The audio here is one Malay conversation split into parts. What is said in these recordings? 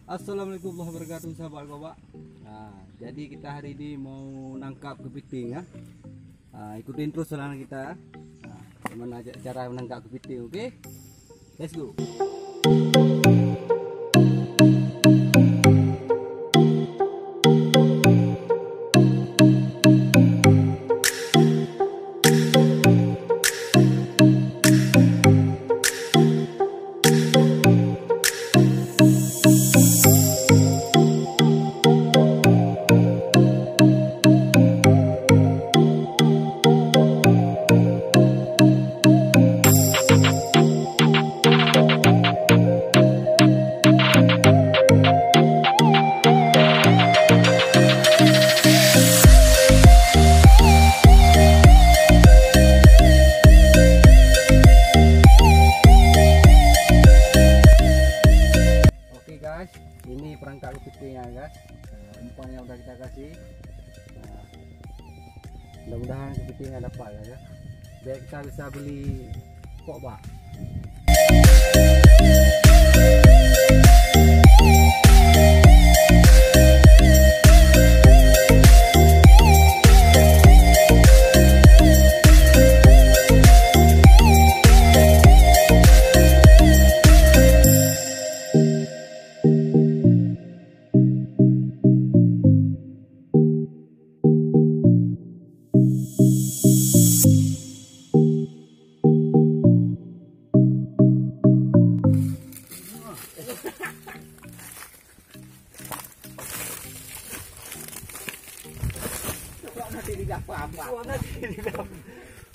Assalamualaikum warahmatullahi wabarakatuh, sahabat Gobak. Nah, jadi kita hari ini mau nangkap kepiting ya. Ikutin terus saran kita. Gimana cara menangkap kepiting, oke? Let's go. Ini perangkap kepitingnya guys, umpan yang udah kita kasih. Mudah-mudahan kepitingnya dapat ya, biar kita bisa beli kokbak.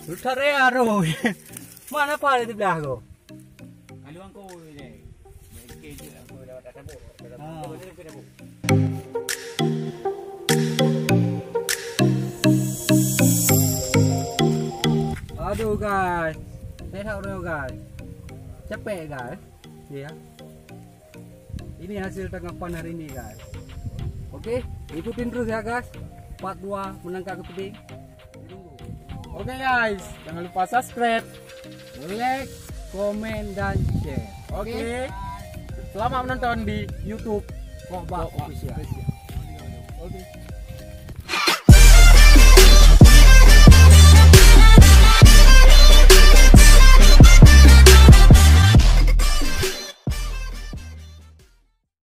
Sudah ya roh. Mana pak di belah kau? Kaluan kau ini. Kecil aku dapat tabuk. Aduh guys, saya tahu guys, capek guys, ya. Ini hasil tangkapan hari ini guys. Oke, ikutin terus ya guys. Part 2 menangkap kepiting. Oke guys, jangan lupa subscribe, Like, komen dan share. Oke. Selamat menonton di YouTube Kokbak Official. Oke.